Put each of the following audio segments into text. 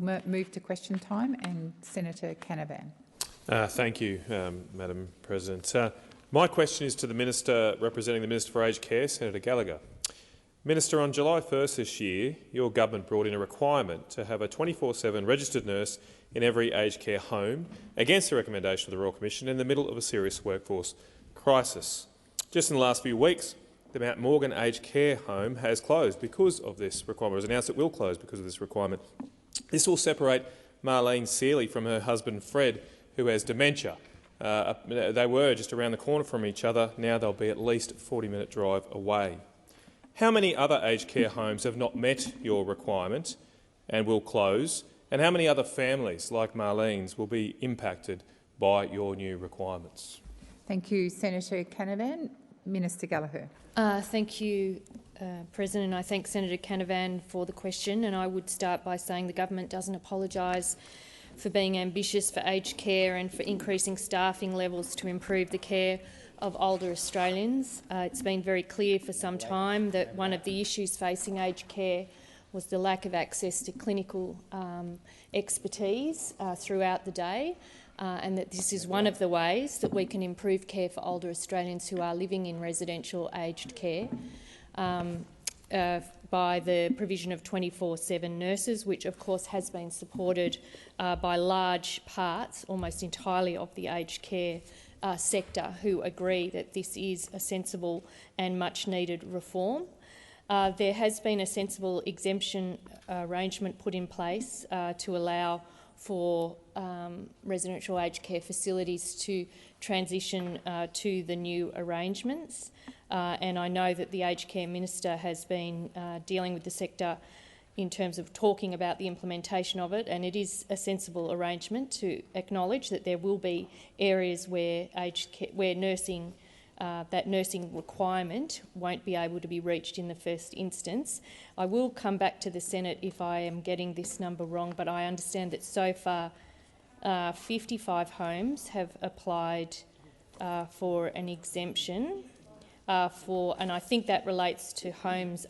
move to question time, and Senator Canavan. Thank you, Madam President. My question is to the Minister representing the Minister for Aged Care, Senator Gallagher. Minister, on July 1st this year, your government brought in a requirement to have a 24/7 registered nurse in every aged care home against the recommendation of the Royal Commission in the middle of a serious workforce crisis. Just in the last few weeks, the Mount Morgan Aged Care Home has closed because of this requirement. It was announced it will close because of this requirement. This will separate Marlene Seeley from her husband Fred, who has dementia. They were just around the corner from each other. Now they'll be at least a 40-minute drive away. How many other aged care homes have not met your requirement and will close? And how many other families like Marlene's will be impacted by your new requirements? Thank you, Senator Canavan. Minister Gallagher. Thank you, President. I thank Senator Canavan for the question, and I would start by saying the government doesn't apologise for being ambitious for aged care and for increasing staffing levels to improve the care of older Australians. It's been very clear for some time that one of the issues facing aged care was the lack of access to clinical expertise throughout the day, and that this is one of the ways that we can improve care for older Australians who are living in residential aged care by the provision of 24/7 nurses, which of course has been supported by large parts, almost entirely, of the aged care sector, who agree that this is a sensible and much-needed reform. There has been a sensible exemption arrangement put in place to allow for residential aged care facilities to transition to the new arrangements. And I know that the Aged Care Minister has been dealing with the sector in terms of talking about the implementation of it, and it is a sensible arrangement to acknowledge that there will be areas where nursing requirement won't be able to be reached in the first instance. I will come back to the Senate if I am getting this number wrong, but I understand that so far 55 homes have applied for an exemption and I think that relates to homes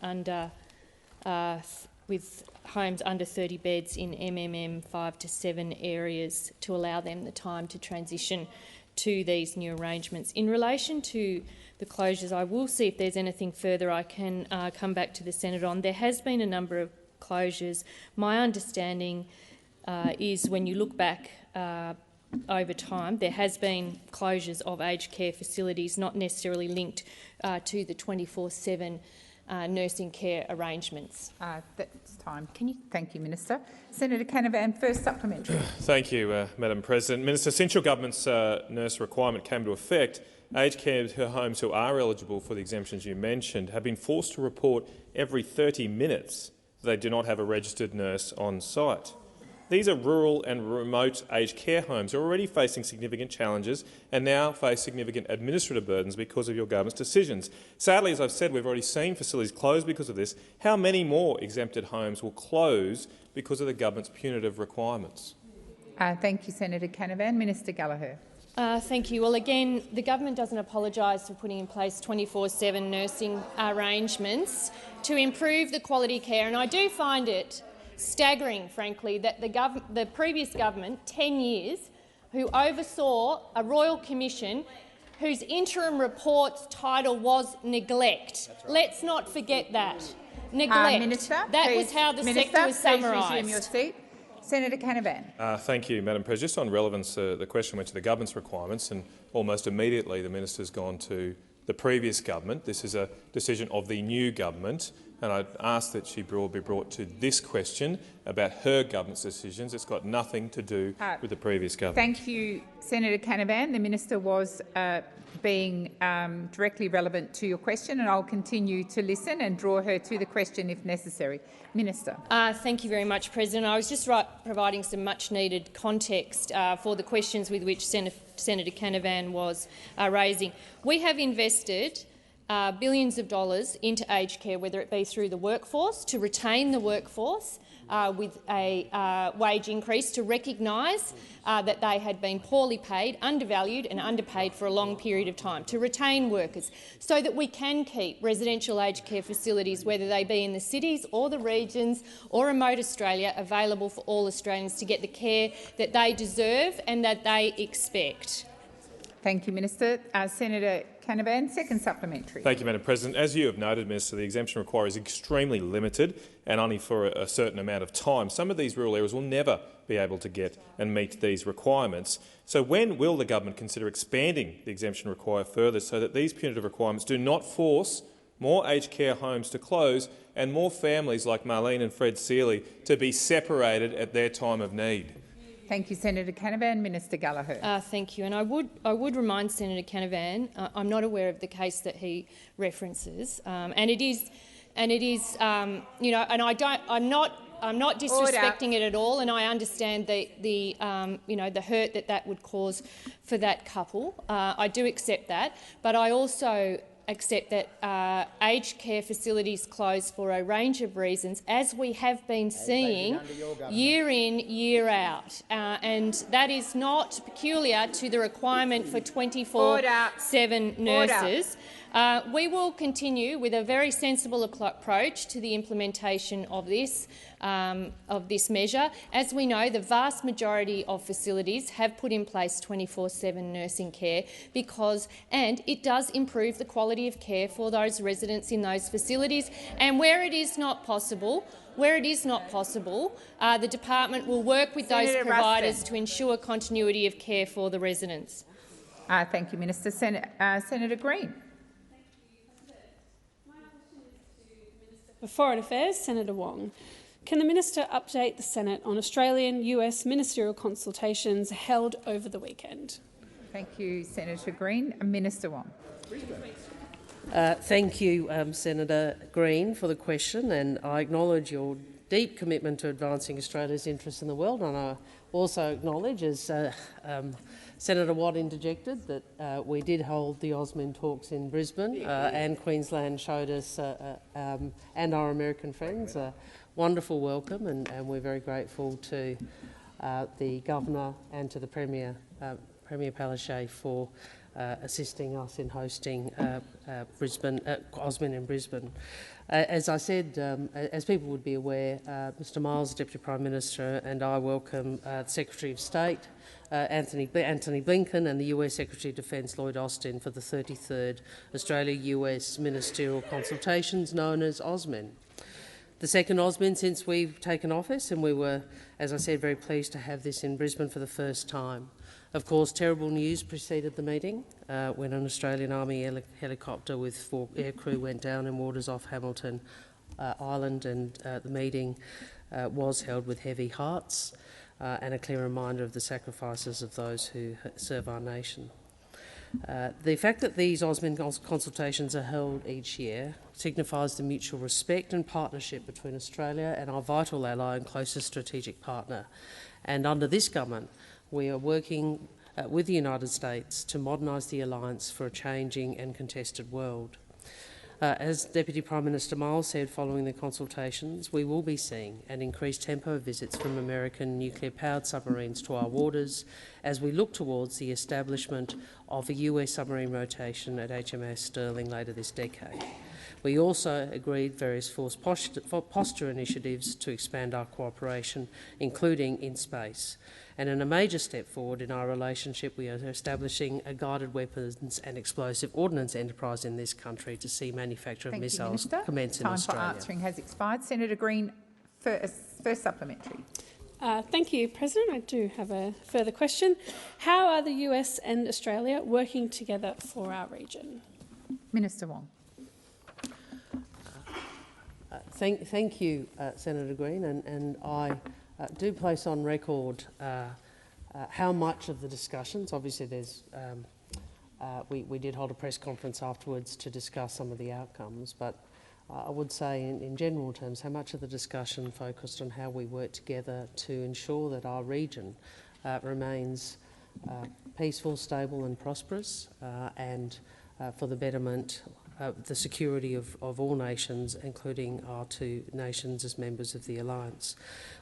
with homes under 30 beds in MMM 5 to 7 areas, to allow them the time to transition to these new arrangements. In relation to the closures, I will see if there's anything further I can come back to the Senate on. There has been a number of closures. My understanding is when you look back over time, there has been closures of aged care facilities, not necessarily linked to the 24/7 nursing care arrangements. That's time. Thank you, Minister. Senator Canavan, first supplementary. Thank you, Madam President. Minister, since your government's nurse requirement came into effect, aged care homes who are eligible for the exemptions you mentioned have been forced to report every 30 minutes that they do not have a registered nurse on site. These are rural and remote aged care homes who are already facing significant challenges and now face significant administrative burdens because of your government's decisions. Sadly, as I've said, we've already seen facilities close because of this. How many more exempted homes will close because of the government's punitive requirements? Thank you, Senator Canavan. Minister Gallagher. Thank you. Well, again, the government doesn't apologise for putting in place 24/7 nursing arrangements to improve the quality care, and I do find it staggering, frankly, that the previous government, 10 years, who oversaw a royal commission whose interim report's title was neglect. Right. Let's not forget that. Neglect. Minister, that was how the sector was summarised. Senator Canavan. Thank you, Madam President. Just on relevance, the question went to the government's requirements, and almost immediately the minister's gone to the previous government. This is a decision of the new government, and I'd ask that she be brought to this question about her government's decisions. It's got nothing to do with the previous government. Thank you, Senator Canavan. The minister was being directly relevant to your question, and I'll continue to listen and draw her to the question if necessary. Minister. Thank you very much, President. I was just providing some much-needed context for the questions with which Senator Canavan was raising. We have invested billions of dollars into aged care, whether it be through the workforce, to retain the workforce, with a wage increase to recognise that they had been poorly paid, undervalued and underpaid for a long period of time, to retain workers so that we can keep residential aged care facilities, whether they be in the cities or the regions or remote Australia, available for all Australians to get the care that they deserve and that they expect. Thank you, Minister. Senator Canavan, second supplementary. Thank you, Madam President. As you have noted, Minister, the exemption required is extremely limited and only for a certain amount of time. Some of these rural areas will never be able to get and meet these requirements. So when will the government consider expanding the exemption required further so that these punitive requirements do not force more aged care homes to close and more families like Marlene and Fred Seeley to be separated at their time of need? Thank you, Senator Canavan. Minister Gallagher. Thank you. And I would remind Senator Canavan, I'm not aware of the case that he references, and it is, you know, and I'm not disrespecting it at all, and I understand the you know, the hurt that would cause for that couple. I do accept that, but I also accept that aged care facilities close for a range of reasons, as we have been seeing year in, year out. And that is not peculiar to the requirement for 24/7 nurses. We will continue with a very sensible approach to the implementation of this measure. As we know, the vast majority of facilities have put in place 24/7 nursing care and it does improve the quality of care for those residents in those facilities. And where it is not possible, the department will work with those providers to ensure continuity of care for the residents. Thank you, Minister. Senator Green. For Foreign Affairs, Senator Wong. Can the minister update the Senate on Australian-US ministerial consultations held over the weekend? Thank you, Senator Green. Minister Wong. Thank you, Senator Green, for the question, and I acknowledge your deep commitment to advancing Australia's interests in the world, and I also acknowledge, as Senator Watt interjected, that we did hold the AUSMIN talks in Brisbane, and Queensland showed us and our American friends a wonderful welcome, and we're very grateful to the Governor and to the Premier Palaszczuk for assisting us in hosting AUSMIN in Brisbane. As I said, as people would be aware, Mr Miles, Deputy Prime Minister, and I welcome the Secretary of State, Anthony Blinken, and the US Secretary of Defence, Lloyd Austin, for the 33rd Australia-US ministerial consultations known as AUSMIN. The second AUSMIN since we've taken office, and we were, as I said, very pleased to have this in Brisbane for the first time. Of course, terrible news preceded the meeting when an Australian Army helicopter with 4 aircrew went down in waters off Hamilton Island, and the meeting was held with heavy hearts and a clear reminder of the sacrifices of those who serve our nation. The fact that these AUSMIN consultations are held each year signifies the mutual respect and partnership between Australia and our vital ally and closest strategic partner. And under this government, we are working with the United States to modernise the alliance for a changing and contested world. As Deputy Prime Minister Miles said following the consultations, we will be seeing an increased tempo of visits from American nuclear-powered submarines to our waters as we look towards the establishment of a US submarine rotation at HMAS Sterling later this decade. We also agreed various force posture initiatives to expand our cooperation, including in space. And in a major step forward in our relationship, we are establishing a guided weapons and explosive ordnance enterprise in this country to see manufacture of missiles commence in Australia. Time for answering has expired. Senator Green, first supplementary. Thank you, President. I do have a further question. How are the US and Australia working together for our region? Minister Wong. Thank you, Senator Green, and I do place on record how much of the discussions, obviously there's, we did hold a press conference afterwards to discuss some of the outcomes, but I would say in general terms how much of the discussion focused on how we work together to ensure that our region remains peaceful, stable and prosperous, and for the betterment the security of all nations, including our two nations as members of the alliance.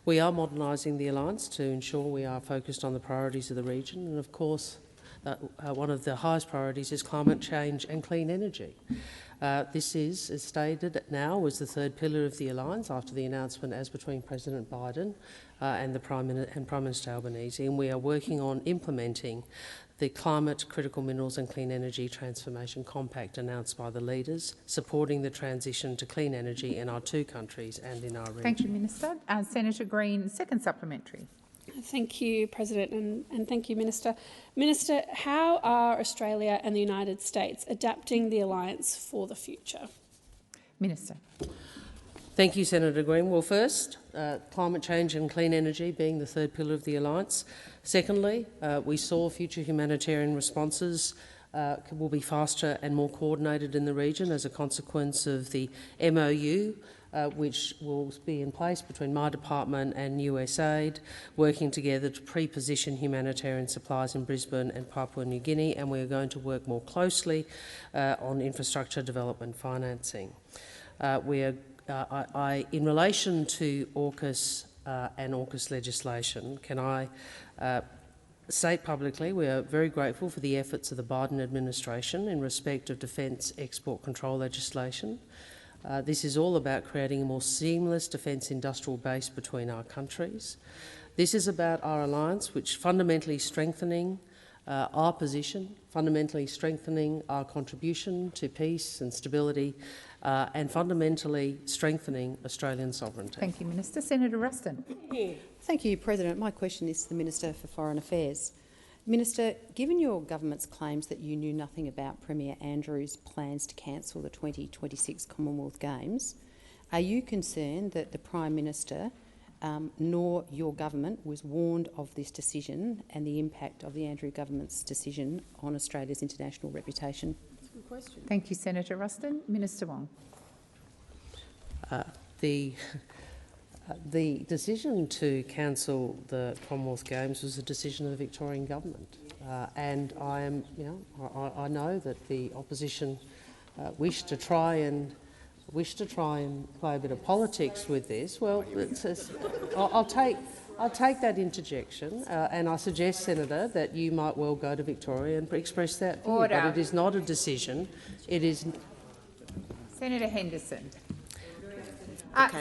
We are modernising the alliance to ensure we are focused on the priorities of the region, and of course one of the highest priorities is climate change and clean energy. This is, as stated now, was the third pillar of the alliance after the announcement as between President Biden and Prime Minister Albanese, and we are working on implementing the Climate, Critical Minerals and Clean Energy Transformation Compact announced by the leaders, supporting the transition to clean energy in our two countries and in our region. Thank you, Minister. Senator Green, second supplementary. Thank you, President, and thank you, Minister. Minister, how are Australia and the United States adapting the alliance for the future? Minister. Thank you, Senator Green. Well, first, climate change and clean energy being the third pillar of the alliance. Secondly, we saw future humanitarian responses will be faster and more coordinated in the region as a consequence of the MOU, which will be in place between my department and USAID, working together to pre-position humanitarian supplies in Brisbane and Papua New Guinea, and we are going to work more closely on infrastructure development financing. In relation to AUKUS and AUKUS legislation, can I state publicly we are very grateful for the efforts of the Biden administration in respect of defence export control legislation. This is all about creating a more seamless defence industrial base between our countries. This is about our alliance, which fundamentally strengthening our position, fundamentally strengthening our contribution to peace and stability, and fundamentally strengthening Australian sovereignty. Thank you, Minister. Senator Ruston. Thank you, President. My question is to the Minister for Foreign Affairs. Minister, given your government's claims that you knew nothing about Premier Andrews' plans to cancel the 2026 Commonwealth Games, are you concerned that the Prime Minister nor your government was warned of this decision and the impact of the Andrews government's decision on Australia's international reputation? That's a good question. Thank you, Senator Ruston. Minister Wong. The decision to cancel the Commonwealth Games was a decision of the Victorian government, and I know that the opposition wished to try and play a bit of politics with this. Well, I'll take that interjection, and I suggest, Senator, that you might well go to Victoria and express that view. Order. But it is not a decision. It is. Senator Henderson.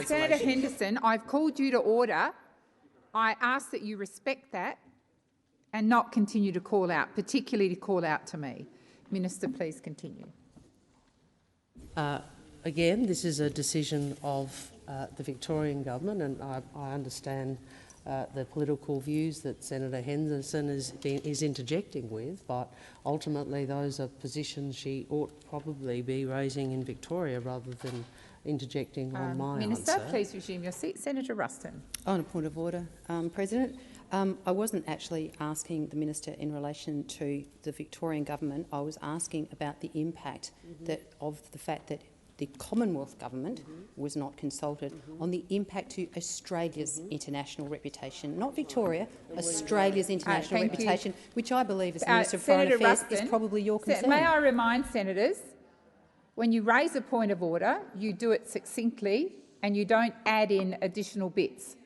Senator Henderson, I've called you to order. I ask that you respect that and not continue to call out, particularly to call out to me. Minister, please continue. Again, this is a decision of the Victorian government, and I understand the political views that Senator Henderson is interjecting with, but ultimately those are positions she ought probably be raising in Victoria rather than interjecting on my Minister, answer. please resume your seat. Senator Ruston. On a point of order, President, I wasn't actually asking the Minister in relation to the Victorian government. I was asking about the impact of the fact that the Commonwealth government was not consulted on the impact to Australia's international reputation, not Victoria, Australia's international reputation, which I believe as Minister of Foreign Affairs is probably your concern. May I remind senators, when you raise a point of order, you do it succinctly and you don't add in additional bits.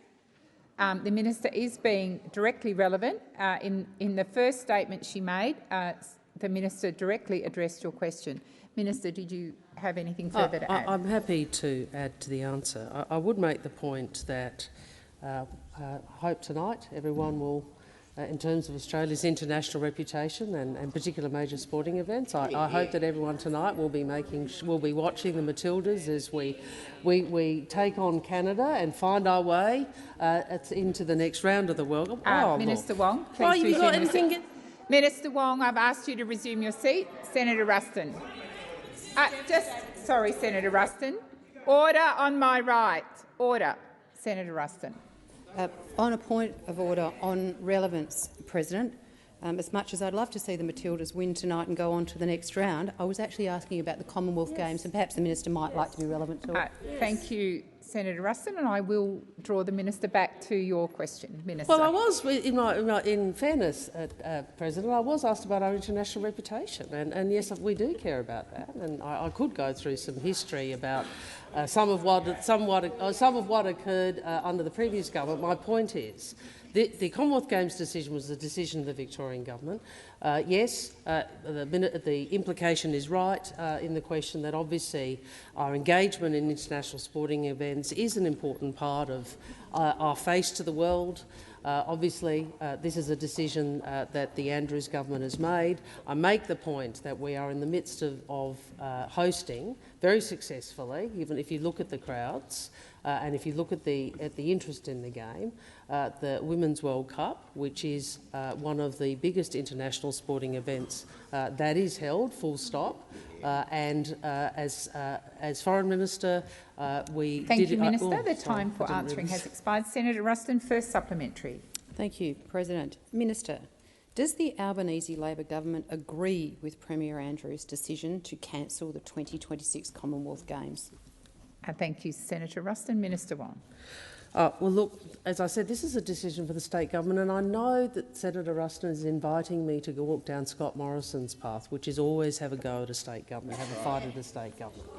The Minister is being directly relevant. In the first statement she made, the Minister directly addressed your question. Minister, did you have anything further to add? I'm happy to add to the answer. I would make the point that I hope tonight everyone will, in terms of Australia's international reputation and particular major sporting events, I hope that everyone tonight will be watching the Matildas as we take on Canada and find our way into the next round of the World Cup. Minister Wong, please you got anything? Minister Wong, I've asked you to resume your seat. Senator Ruston. Sorry, Senator Ruston. Order on my right. Order. Senator Ruston. On a point of order on relevance, President, as much as I'd love to see the Matildas win tonight and go on to the next round, I was actually asking about the Commonwealth Games, and perhaps the Minister might like to be relevant to it. Thank you, Senator Ruston, and I will draw the minister back to your question. Minister. Well, I was, in fairness, President, I was asked about our international reputation, and yes, we do care about that. And I could go through some history about some of what occurred under the previous government. My point is, the Commonwealth Games decision was the decision of the Victorian government. Yes, the implication is right in the question that obviously our engagement in international sporting events is an important part of our face to the world. Obviously, this is a decision that the Andrews government has made. I make the point that we are in the midst of hosting very successfully, even if you look at the crowds and if you look at the interest in the game, the Women's World Cup, which is one of the biggest international sporting events that is held, full stop. As Foreign Minister, we Thank you, Minister. The time for answering has expired. Senator Ruston, first supplementary. Thank you, President. Minister, does the Albanese Labor government agree with Premier Andrews' decision to cancel the 2026 Commonwealth Games? Thank you, Senator Ruston. Minister Wong. Well, look, as I said, this is a decision for the state government, and I know that Senator Ruston is inviting me to go walk down Scott Morrison's path, which is always have a go at a state government, have a fight at a state government.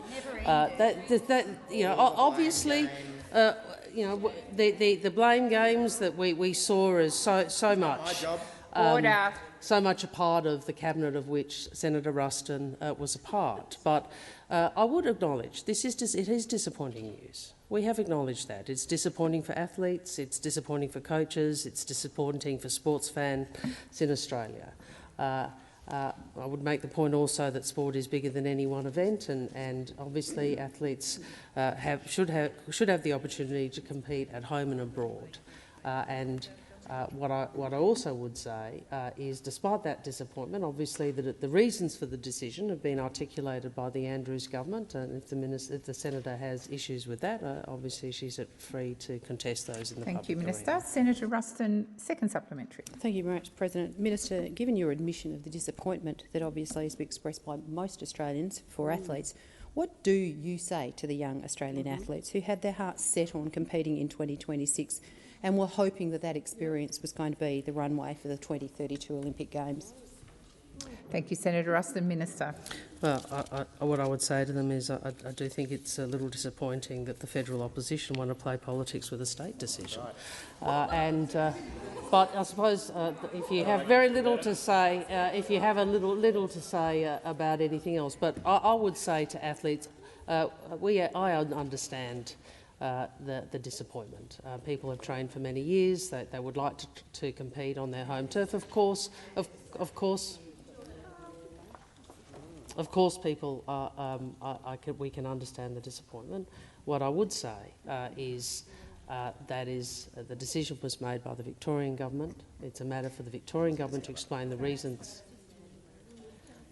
Obviously, the blame games that we saw as so much. Order. So much a part of the cabinet of which Senator Ruston was a part. But I would acknowledge it is disappointing news. We have acknowledged that. It's disappointing for athletes, it's disappointing for coaches, it's disappointing for sports fans in Australia. I would make the point also that sport is bigger than any one event, and obviously athletes should have the opportunity to compete at home and abroad. What I also would say is, despite that disappointment, obviously the reasons for the decision have been articulated by the Andrews government, and if the senator has issues with that, obviously she's free to contest those in the public Thank you, Minister. arena. Senator Ruston, second supplementary. Thank you very much, President. Minister, given your admission of the disappointment that obviously has been expressed by most Australians for athletes, what do you say to the young Australian athletes who had their hearts set on competing in 2026 and were hoping that that experience was going to be the runway for the 2032 Olympic Games? Thank you, Senator Ruston. Minister. Well, what I would say to them is I do think it's a little disappointing that the federal opposition want to play politics with a state decision. But I suppose if you have very little to say, little to say about anything else, but I would say to athletes, I understand the disappointment. People have trained for many years. They would like to compete on their home turf. Of course, people we can understand the disappointment. What I would say is the decision was made by the Victorian government. It's a matter for the Victorian government to explain the reasons.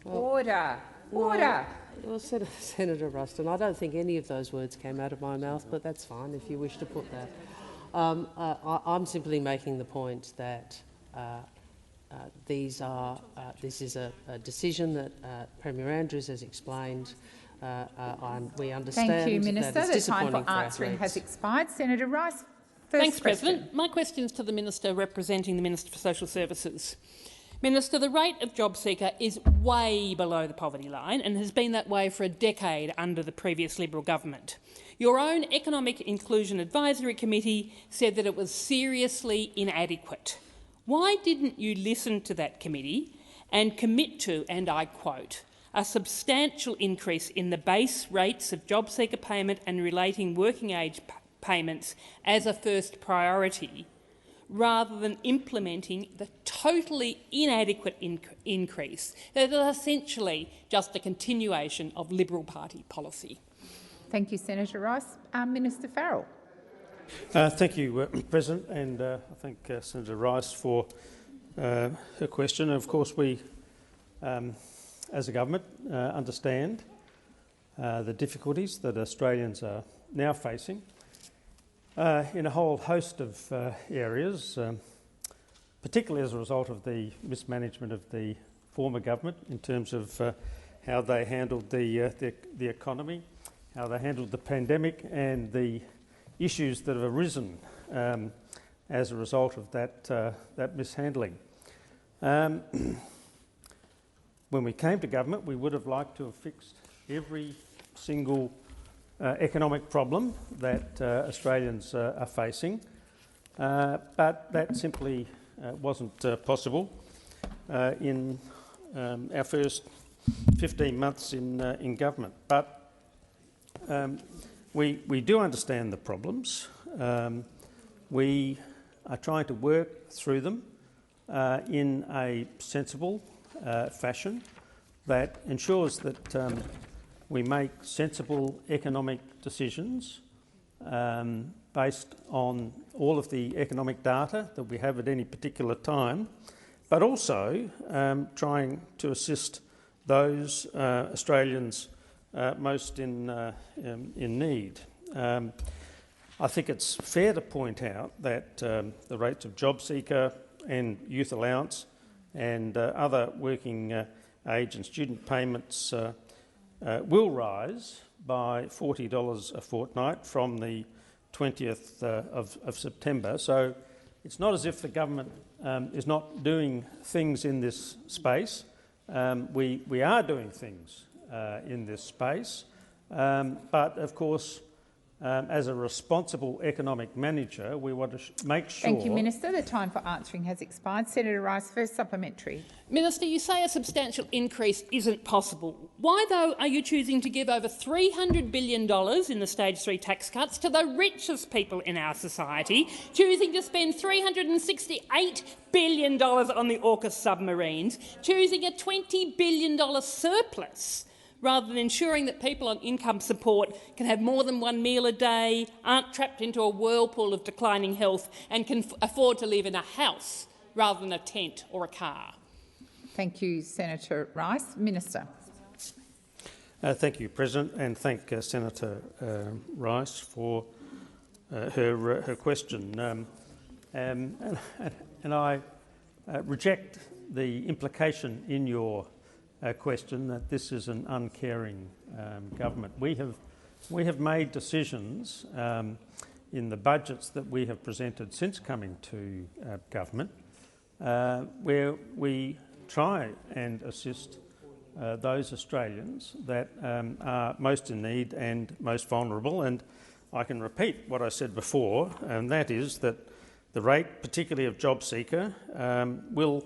Order. Order. Well, Senator Ruston, I don't think any of those words came out of my mouth, but that's fine if you wish to put that. I'm simply making the point that this is a decision that Premier Andrews has explained. We understand. Thank you, Minister. That it's the time for disappointing answering has expired. Senator Rice, first Thanks, question. President. My question is to the Minister representing the Minister for Social Services. Minister, the rate of job seeker is way below the poverty line and has been that way for a decade under the previous Liberal government. Your own Economic Inclusion Advisory Committee said that it was seriously inadequate. Why didn't you listen to that committee and commit to, and I quote, a substantial increase in the base rates of job seeker payment and relating working age payments as a first priority, rather than implementing the totally inadequate increase that is essentially just a continuation of Liberal Party policy? Thank you, Senator Rice. Minister Farrell. Thank you, President, and I thank Senator Rice for her question. And of course, we, as a government, understand the difficulties that Australians are now facing in a whole host of areas, particularly as a result of the mismanagement of the former government in terms of how they handled the economy, how they handled the pandemic and the issues that have arisen as a result of that mishandling. When we came to government, we would have liked to have fixed every single economic problem that Australians are facing, but that simply wasn't possible in our first 15 months in government. But we do understand the problems. We are trying to work through them in a sensible fashion that ensures that we make sensible economic decisions based on all of the economic data that we have at any particular time, but also trying to assist those Australians most in need. I think it's fair to point out that the rates of JobSeeker and Youth Allowance and other working age and student payments will rise by $40 a fortnight from the 20th of September. So it's not as if the government is not doing things in this space. We are doing things in this space, but of course, as a responsible economic manager, we want to make sure... Thank you, Minister. The time for answering has expired. Senator Rice, first supplementary. Minister, you say a substantial increase isn't possible. Why, though, are you choosing to give over $300 billion in the Stage 3 tax cuts to the richest people in our society, choosing to spend $368 billion on the AUKUS submarines, choosing a $20 billion surplus, rather than ensuring that people on income support can have more than one meal a day, aren't trapped into a whirlpool of declining health and can afford to live in a house rather than a tent or a car? Thank you, Senator Rice. Minister. Thank you, President, and thank Senator Rice for her question. And I reject the implication in your question that this is an uncaring government. We have made decisions in the budgets that we have presented since coming to government, where we try and assist those Australians that are most in need and most vulnerable. And I can repeat what I said before, and that is that the rate, particularly of JobSeeker, will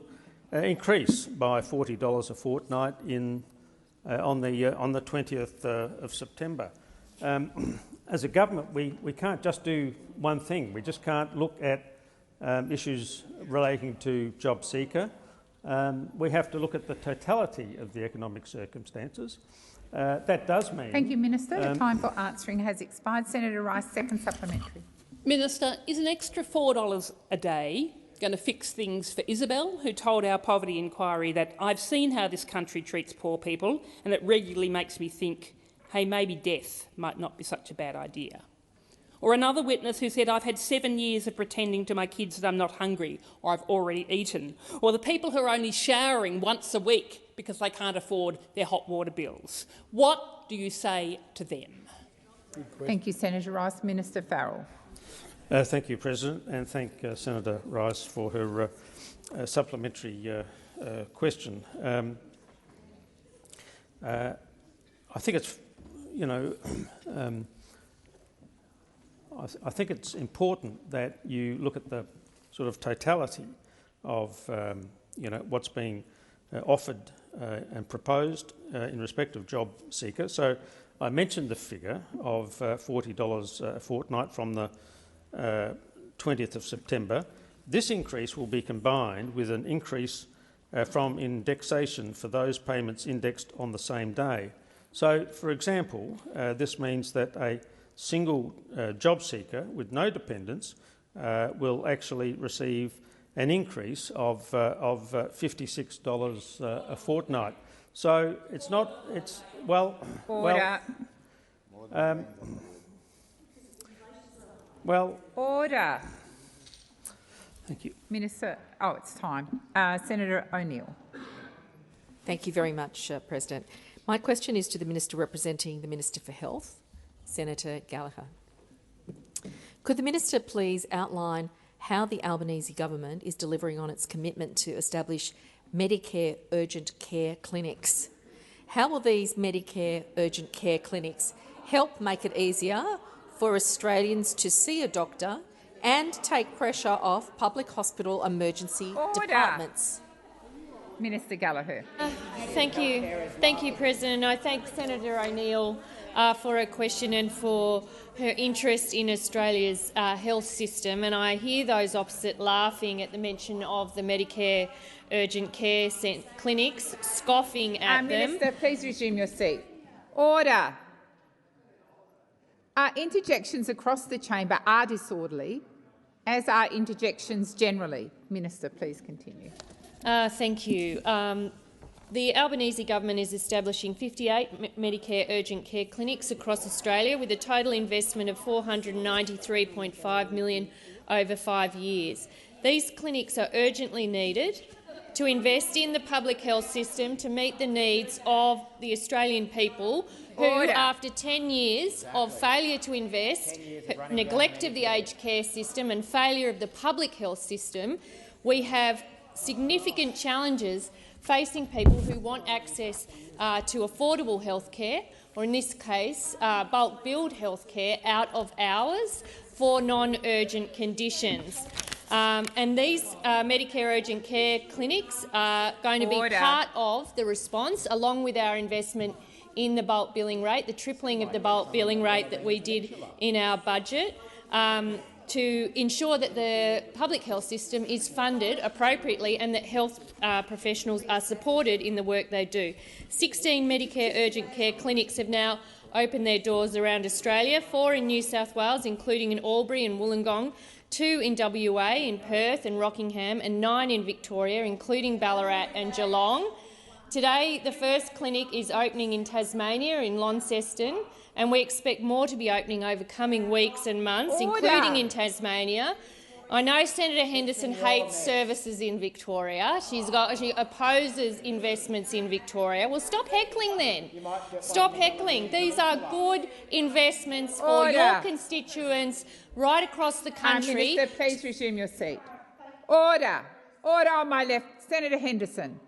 increase by $40 a fortnight on the 20th of September. As a government, we can't just do one thing. We just can't look at issues relating to JobSeeker. We have to look at the totality of the economic circumstances. That does mean... Thank you, Minister. The time for answering has expired. Senator Rice, second supplementary. Minister, is an extra $4 a day going to fix things for Isabel, who told our poverty inquiry that I've seen how this country treats poor people and it regularly makes me think, hey, maybe death might not be such a bad idea? Or another witness who said, I've had 7 years of pretending to my kids that I'm not hungry or I've already eaten. Or the people who are only showering once a week because they can't afford their hot water bills. What do you say to them? Thank you, Senator Rice. Minister Farrell. Thank you, President, and thank Senator Rice for her supplementary question. I think it's, I think it's important that you look at the sort of totality of, what's being offered and proposed in respect of JobSeeker. So I mentioned the figure of $40 a fortnight from the 20th of September. This increase will be combined with an increase from indexation for those payments indexed on the same day. So, for example, this means that a single job seeker with no dependents will actually receive an increase of $56 a fortnight. So it's not, it's, well... Order. Order. Thank you. Minister, it's time. Senator O'Neill. Thank you very much, President. My question is to the Minister representing the Minister for Health, Senator Gallagher. Could the minister please outline how the Albanese government is delivering on its commitment to establish Medicare urgent care clinics? How will these Medicare urgent care clinics help make it easier for Australians to see a doctor and take pressure off public hospital emergency departments? Minister Gallagher. Thank you, President. I thank Senator O'Neill for her question and for her interest in Australia's health system. And I hear those opposite laughing at the mention of the Medicare urgent care clinics, scoffing at them. Minister, please resume your seat. Order. Interjections across the chamber are disorderly, as are interjections generally. Minister, please continue. Thank you. The Albanese government is establishing 58 Medicare urgent care clinics across Australia with a total investment of $493.5 million over 5 years. These clinics are urgently needed to invest in the public health system to meet the needs of the Australian people who, after 10 years of failure to invest, neglect of the aged care system and failure of the public health system, we have significant challenges facing people who want access to affordable health care, or in this case, bulk billed health care out of hours for non-urgent conditions. And these Medicare urgent care clinics are going to be part of the response, along with our investment in the bulk billing rate, the tripling of the bulk billing rate that we did in our budget, to ensure that the public health system is funded appropriately and that health professionals are supported in the work they do. 16 Medicare urgent care clinics have now opened their doors around Australia, 4 in New South Wales, including in Albury and Wollongong, 2 in WA, in Perth and Rockingham, and 9 in Victoria, including Ballarat and Geelong. Today, the first clinic is opening in Tasmania, in Launceston, and we expect more to be opening over coming weeks and months, including in Tasmania. I know Senator Henderson hates services in Victoria. She opposes investments in Victoria. Well, stop heckling then. Stop heckling. These are good investments for your constituents right across the country. Minister, please resume your seat. Order. Order on my left. Senator Henderson.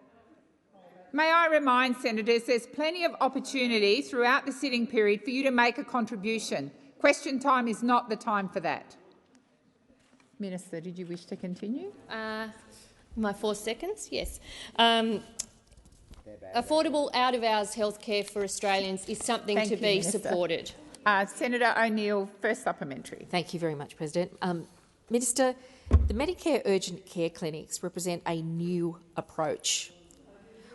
May I remind senators there's plenty of opportunity throughout the sitting period for you to make a contribution. Question time is not the time for that. Minister, did you wish to continue? My 4 seconds, yes. Affordable out-of-hours health care for Australians is something to be supported. Senator O'Neill, first supplementary. Thank you very much, President. Minister, the Medicare urgent care clinics represent a new approach.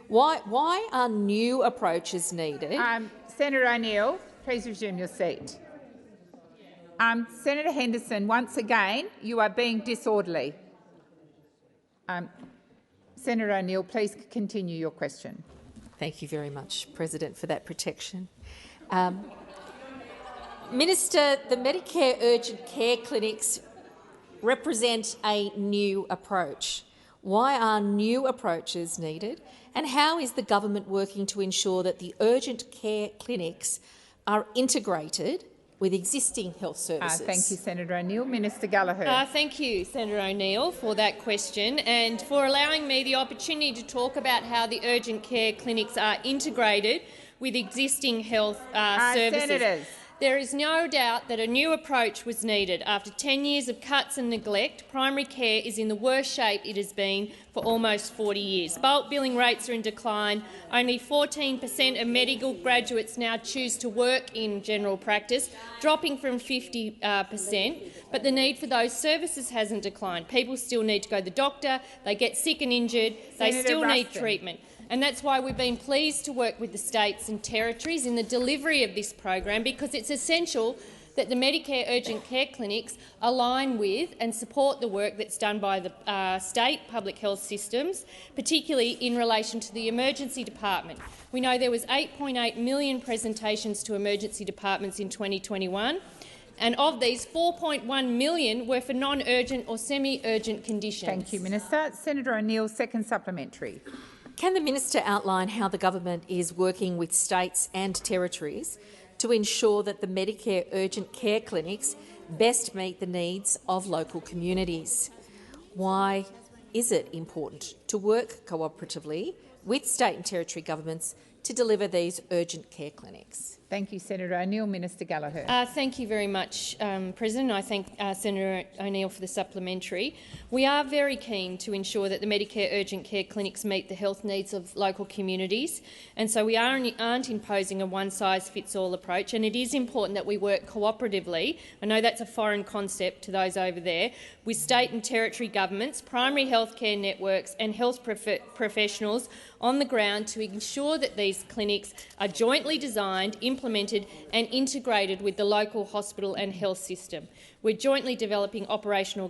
Why are new approaches needed? Senator O'Neill, please resume your seat. Senator Henderson, once again, you are being disorderly. Senator O'Neill, please continue your question. Thank you very much, President, for that protection. Minister, the Medicare urgent care clinics represent a new approach. Why are new approaches needed? And how is the government working to ensure that the urgent care clinics are integrated with existing health services? Thank you, Senator O'Neill. Minister Gallagher. Thank you, Senator O'Neill, for that question and for allowing me the opportunity to talk about how the urgent care clinics are integrated with existing health services. Senators. There is no doubt that a new approach was needed. After 10 years of cuts and neglect, primary care is in the worst shape it has been for almost 40 years. Bulk billing rates are in decline. Only 14% of medical graduates now choose to work in general practice, dropping from 50%. But the need for those services hasn't declined. People still need to go to the doctor, they get sick and injured, they still need treatment. And that's why we've been pleased to work with the states and territories in the delivery of this program, because it's essential that the Medicare urgent care clinics align with and support the work that's done by the state public health systems, particularly in relation to the emergency department. We know there was 8.8 million presentations to emergency departments in 2021, and of these, 4.1 million were for non-urgent or semi-urgent conditions. Thank you, Minister. Senator O'Neill, second supplementary. Can the minister outline how the government is working with states and territories to ensure that the Medicare urgent care clinics best meet the needs of local communities. Why is it important to work cooperatively with state and territory governments to deliver these urgent care clinics? Thank you, Senator O'Neill. Minister Gallagher. Thank you very much, President. I thank Senator O'Neill for the supplementary. We are very keen to ensure that the Medicare urgent care clinics meet the health needs of local communities, and so we aren't imposing a one-size-fits-all approach, and it is important that we work cooperatively. I know that's a foreign concept to those over there, with state and territory governments, primary healthcare networks and health professionals on the ground to ensure that these clinics are jointly designed, implemented and integrated with the local hospital and health system. We're jointly developing operational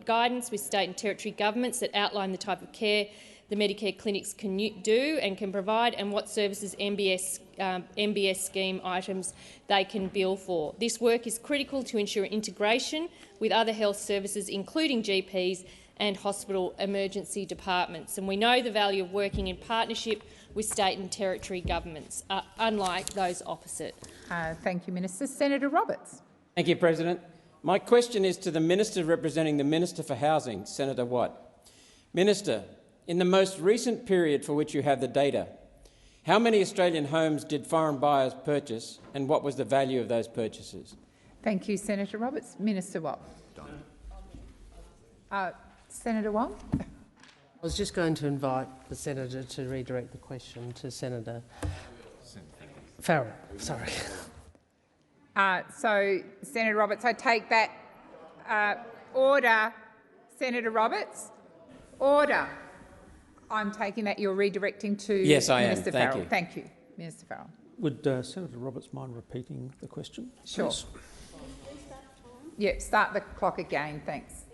guidance with state and territory governments that outline the type of care the Medicare clinics can do and can provide, and what services MBS scheme items they can bill for. This work is critical to ensure integration with other health services, including GPs and hospital emergency departments. And we know the value of working in partnership with state and territory governments, unlike those opposite. Thank you, Minister. Senator Roberts. Thank you, President. My question is to the Minister representing the Minister for Housing, Senator Watt. Minister, in the most recent period for which you have the data, how many Australian homes did foreign buyers purchase, and what was the value of those purchases? Thank you, Senator Roberts. Minister Watt. Senator Wong. I was just going to invite the senator to redirect the question to Senator Farrell. Sorry. So, Senator Roberts, I take that order. Senator Roberts, order. I'm taking that you're redirecting to Minister Farrell. Thank you, Minister Farrell. Would Senator Roberts mind repeating the question? Sure. Please? Yep, start the clock again. Thanks.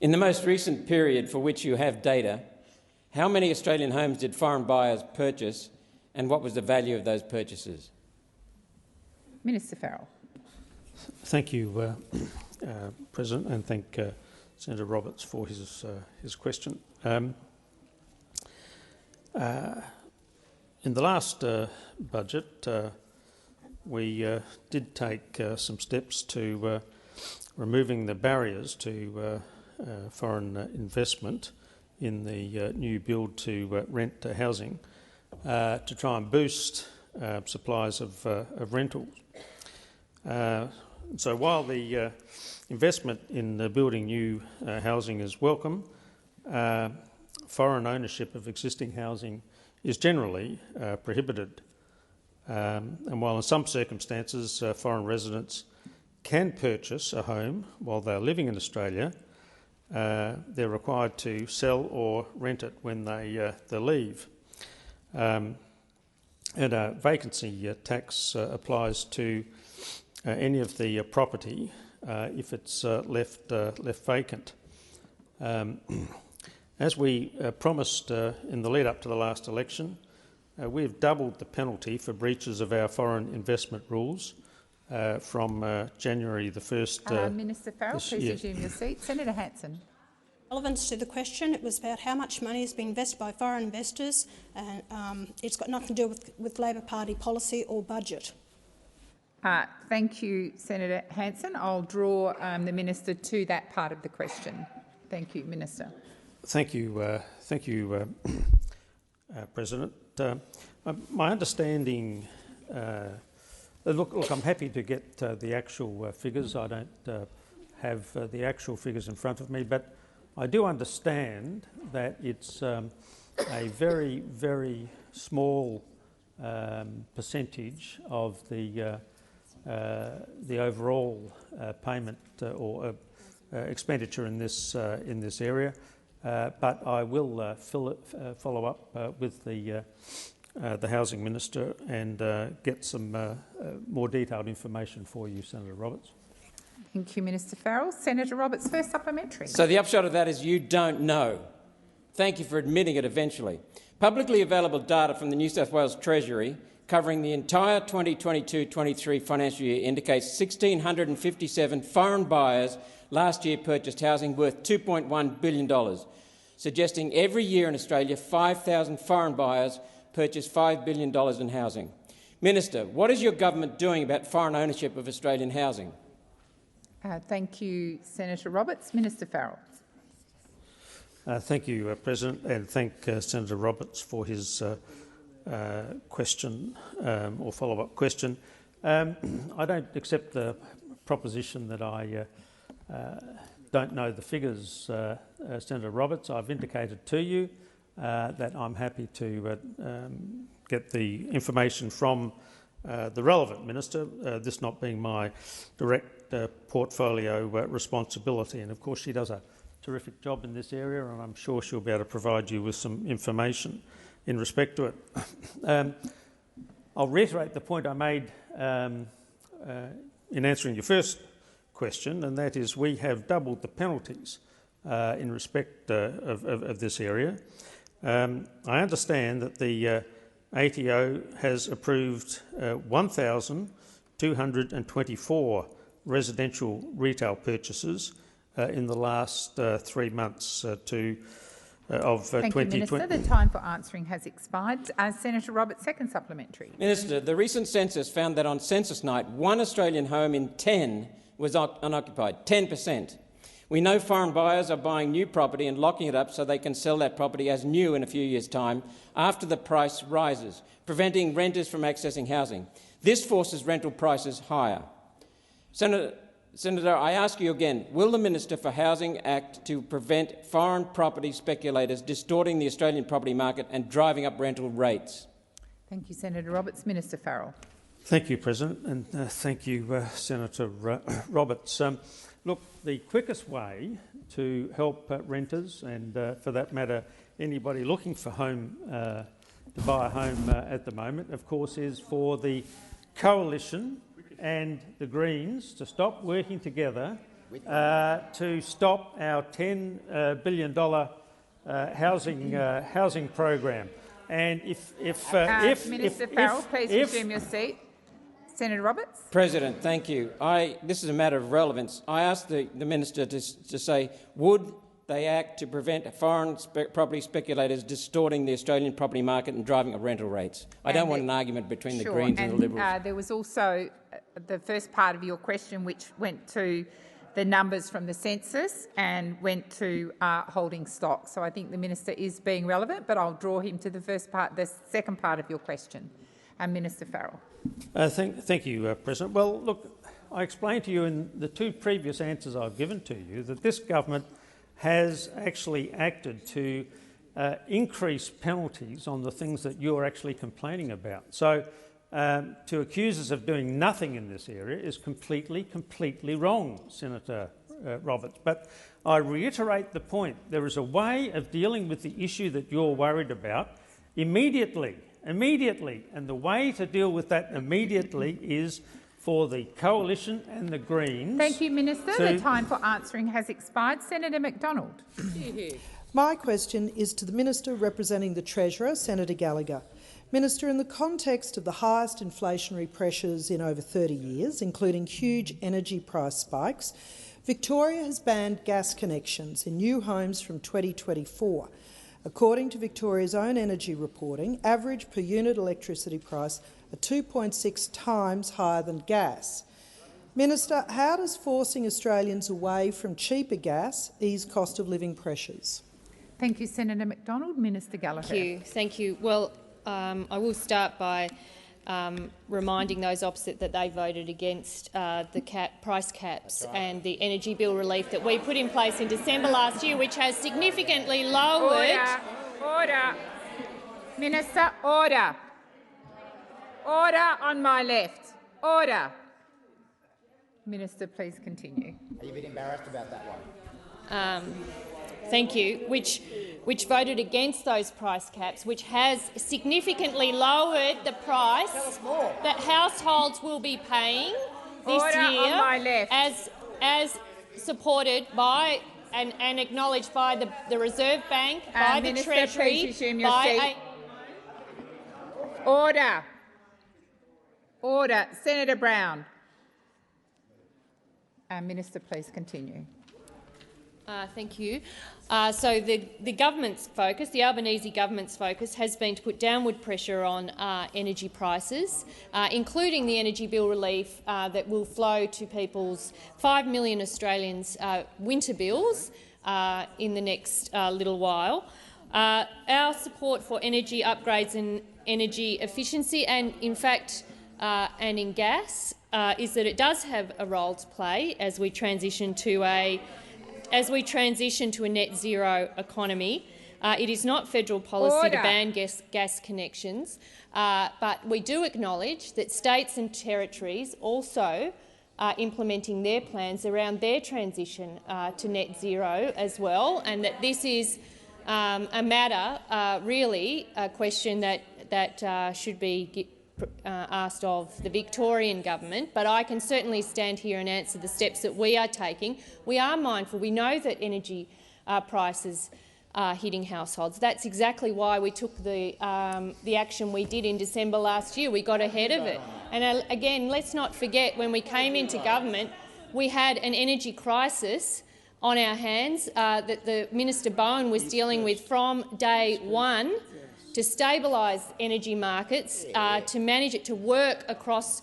In the most recent period for which you have data, how many Australian homes did foreign buyers purchase, and what was the value of those purchases? Minister Farrell. Thank you, President, and thank Senator Roberts for his question. In the last budget, we did take some steps to removing the barriers to foreign investment in the new build to rent housing to try and boost supplies of rentals. So while the investment in building new housing is welcome, foreign ownership of existing housing is generally prohibited. And while in some circumstances foreign residents can purchase a home while they're living in Australia, they're required to sell or rent it when they leave. And a vacancy tax applies to any of the property if it's left vacant. As we promised in the lead up to the last election, we've doubled the penalty for breaches of our foreign investment rules from January the 1st. Minister Farrell, please resume your seat. Senator Hanson. Relevance to the question, it was about how much money is being invested by foreign investors, and it's got nothing to do with Labor Party policy or budget. Thank you, Senator Hanson. I'll draw the minister to that part of the question. Thank you, Minister. Thank you, President. My understanding. Look, I'm happy to get the actual figures. I don't have the actual figures in front of me, but I do understand that it's a very, very small percentage of the overall payment or expenditure in this area. But I will follow up with the Housing Minister and get some more detailed information for you, Senator Roberts. Thank you, Minister Farrell. Senator Roberts, first supplementary. So the upshot of that is you don't know. Thank you for admitting it eventually. Publicly available data from the New South Wales Treasury covering the entire 2022-23 financial year indicates 1,657 foreign buyers last year purchased housing worth $2.1 billion, suggesting every year in Australia 5,000 foreign buyers purchase $5 billion in housing. Minister, what is your government doing about foreign ownership of Australian housing? Thank you, Senator Roberts. Minister Farrell. Thank you, President, and thank Senator Roberts for his question or follow-up question. I don't accept the proposition that I don't know the figures, Senator Roberts. I've indicated to you that I'm happy to get the information from the relevant minister, this not being my direct portfolio responsibility. And of course she does a terrific job in this area, and I'm sure she'll be able to provide you with some information in respect to it. I'll reiterate the point I made in answering your first question, and that is we have doubled the penalties in respect of this area. I understand that the ATO has approved 1,224 residential retail purchases in the last 3 months of 2020. Thank you, Minister. The time for answering has expired. Senator Roberts, second supplementary. Minister, the recent census found that on census night, 1 Australian home in 10 was unoccupied, 10%. We know foreign buyers are buying new property and locking it up so they can sell that property as new in a few years' time after the price rises, preventing renters from accessing housing. This forces rental prices higher. Senator, I ask you again, will the Minister for Housing act to prevent foreign property speculators distorting the Australian property market and driving up rental rates? Thank you, Senator Roberts. Minister Farrell. Thank you, President, and thank you, Senator Roberts. Look, the quickest way to help renters and, for that matter, anybody looking for home to buy a home at the moment, of course, is for the Coalition and the Greens to stop working together to stop our $10 billion housing program. And if Minister Farrell, please resume your seat. Senator Roberts. President, thank you. This is a matter of relevance. I asked the Minister to say, would they act to prevent foreign property speculators distorting the Australian property market and driving up rental rates? I don't want an argument between the Greens and the Liberals. There was also the first part of your question, which went to the numbers from the census and went to holding stock. So I think the Minister is being relevant, but I'll draw him to the second part of your question. Minister Farrell. Thank you, President. Well, look, I explained to you in the 2 previous answers I've given to you that this government has actually acted to increase penalties on the things that you're actually complaining about. So to accuse us of doing nothing in this area is completely wrong, Senator Roberts. But I reiterate the point. There is a way of dealing with the issue that you're worried about immediately, and the way to deal with that immediately is for the Coalition and the Greens. Thank you, Minister. The time for answering has expired. Senator McDonald. My question is to the Minister representing the Treasurer, Senator Gallagher. Minister, in the context of the highest inflationary pressures in over 30 years, including huge energy price spikes, Victoria has banned gas connections in new homes from 2024. According to Victoria's own energy reporting, average per unit electricity price are 2.6 times higher than gas. Minister, how does forcing Australians away from cheaper gas ease cost of living pressures? Thank you, Senator McDonald. Minister Gallagher. Thank you. Well, I will start by reminding those opposite that they voted against the price caps and the energy bill relief that we put in place in December last year, which has significantly lowered— Order. Minister, order. Order on my left. Order. Minister, please continue. Are you a bit embarrassed about that one? Thank you. Which voted against those price caps, which has significantly lowered the price that households will be paying this Order year, on my left. as supported by and acknowledged by the Reserve Bank, by the Minister, Treasury, please resume your seat. Order. Order. Senator Brown. Minister, please continue. Thank you. So the government's focus, the Albanese government's focus, has been to put downward pressure on energy prices, including the energy bill relief that will flow to people's 5 million Australians' winter bills in the next little while. Our support for energy upgrades and energy efficiency, and in fact, and in gas, is that it does have a role to play as we transition to a net zero economy. It is not federal policy to ban gas connections, but we do acknowledge that states and territories also are implementing their plans around their transition to net zero as well, and that this is a matter, really, a question that should be asked of the Victorian government, but I can certainly stand here and answer the steps that we are taking. We are mindful. We know that energy prices are hitting households. That's exactly why we took the action we did in December last year. We got ahead of it. And again, let's not forget, when we came into government, we had an energy crisis on our hands that the Minister Bowen was dealing with from day one, to stabilise energy markets, to manage it, to work across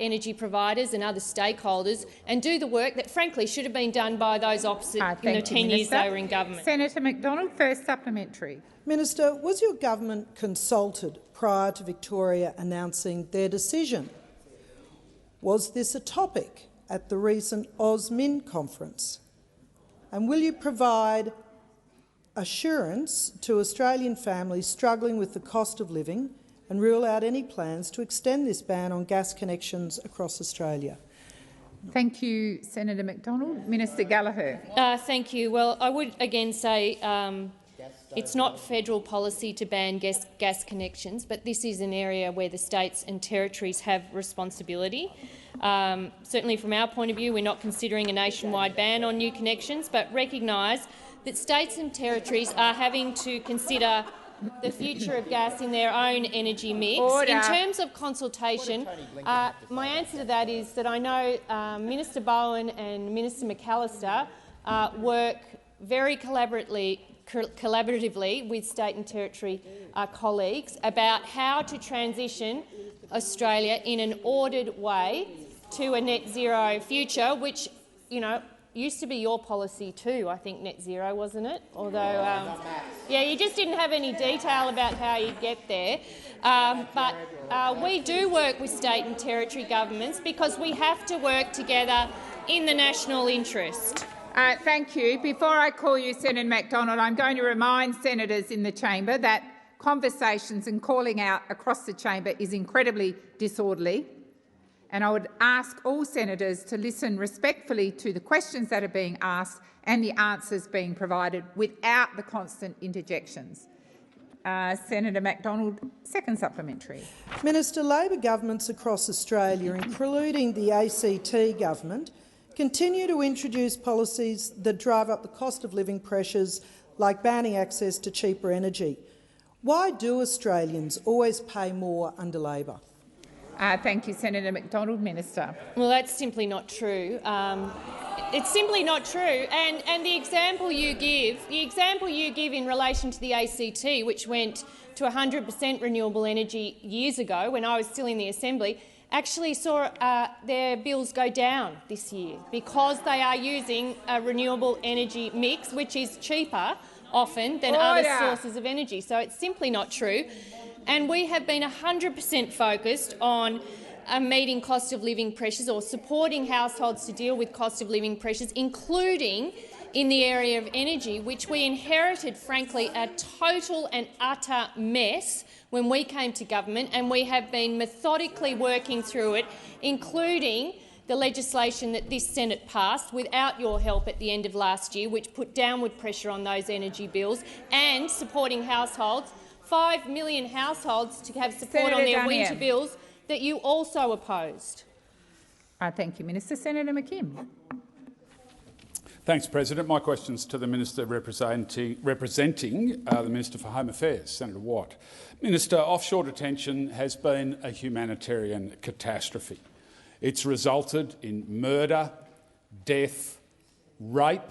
energy providers and other stakeholders, and do the work that, frankly, should have been done by those opposite in the 10 years they were in government. Senator McDonald, first supplementary. Minister, was your government consulted prior to Victoria announcing their decision? Was this a topic at the recent AusMin conference? And will you provide assurance to Australian families struggling with the cost of living and rule out any plans to extend this ban on gas connections across Australia? Thank you, Senator McDonald. Minister Gallagher. Thank you. Well, I would again say it's not federal policy to ban gas connections, but this is an area where the states and territories have responsibility. Certainly from our point of view, we're not considering a nationwide ban on new connections, but recognise that states and territories are having to consider the future of gas in their own energy mix. Order. In terms of consultation, my answer to that is that I know Minister Bowen and Minister McAllister work very collaboratively with state and territory colleagues about how to transition Australia in an ordered way to a net zero future, which, you know, used to be your policy too, I think, net zero, wasn't it? Although, yeah, you just didn't have any detail about how you'd get there. But we do work with state and territory governments because we have to work together in the national interest. Thank you. Before I call you, Senator McDonald, I'm going to remind senators in the chamber that conversations and calling out across the chamber is incredibly disorderly. And I would ask all senators to listen respectfully to the questions that are being asked and the answers being provided without the constant interjections. Senator McDonald, second supplementary. Minister, Labor governments across Australia, including the ACT government, continue to introduce policies that drive up the cost of living pressures, like banning access to cheaper energy. Why do Australians always pay more under Labor? Thank you, Senator McDonald. Minister. Well, that's simply not true. It's simply not true. And the example you give in relation to the ACT, which went to 100% renewable energy years ago when I was still in the Assembly, actually saw their bills go down this year because they are using a renewable energy mix, which is cheaper often than other sources of energy. So it's simply not true. And we have been 100% focused on meeting cost of living pressures or supporting households to deal with cost of living pressures, including in the area of energy, which we inherited, frankly, a total and utter mess when we came to government, and we have been methodically working through it, including the legislation that this Senate passed without your help at the end of last year, which put downward pressure on those energy bills, and supporting households, 5 million households to have support Senator on their Duniam. winter bills that you also opposed. Thank you, Minister. Senator McKim. Thanks, President. My question is to the Minister representing the Minister for Home Affairs, Senator Watt. Minister, offshore detention has been a humanitarian catastrophe. It's resulted in murder, death, rape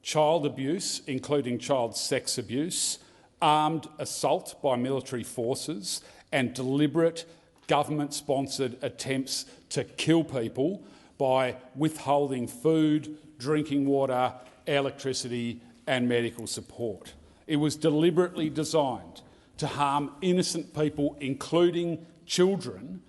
child abuse, including child sex abuse, armed assault by military forces and deliberate government-sponsored attempts to kill people by withholding food, drinking water, electricity and medical support. It was deliberately designed to harm innocent people, including children,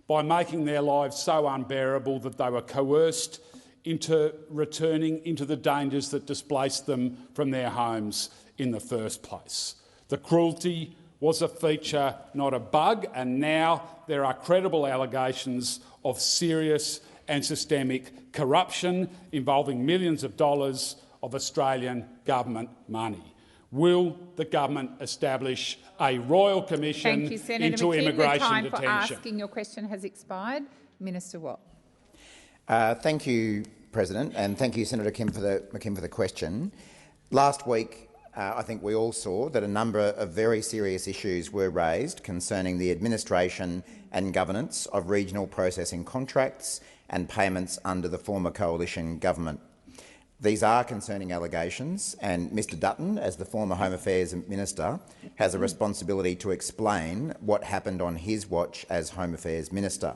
by making their lives so unbearable that they were coerced into returning into the dangers that displaced them from their homes in the first place. The cruelty was a feature, not a bug, and now there are credible allegations of serious and systemic corruption involving millions of dollars of Australian government money. Will the government establish a royal commission Thank you, Senator into McKim. immigration The time detention? for asking your question has expired. Minister Watt. Thank you, President, and thank you, Senator McKim, for the question. Last week, I think we all saw that a number of very serious issues were raised concerning the administration and governance of regional processing contracts and payments under the former coalition government. These are concerning allegations, and Mr Dutton, as the former Home Affairs Minister, has a responsibility to explain what happened on his watch as Home Affairs Minister.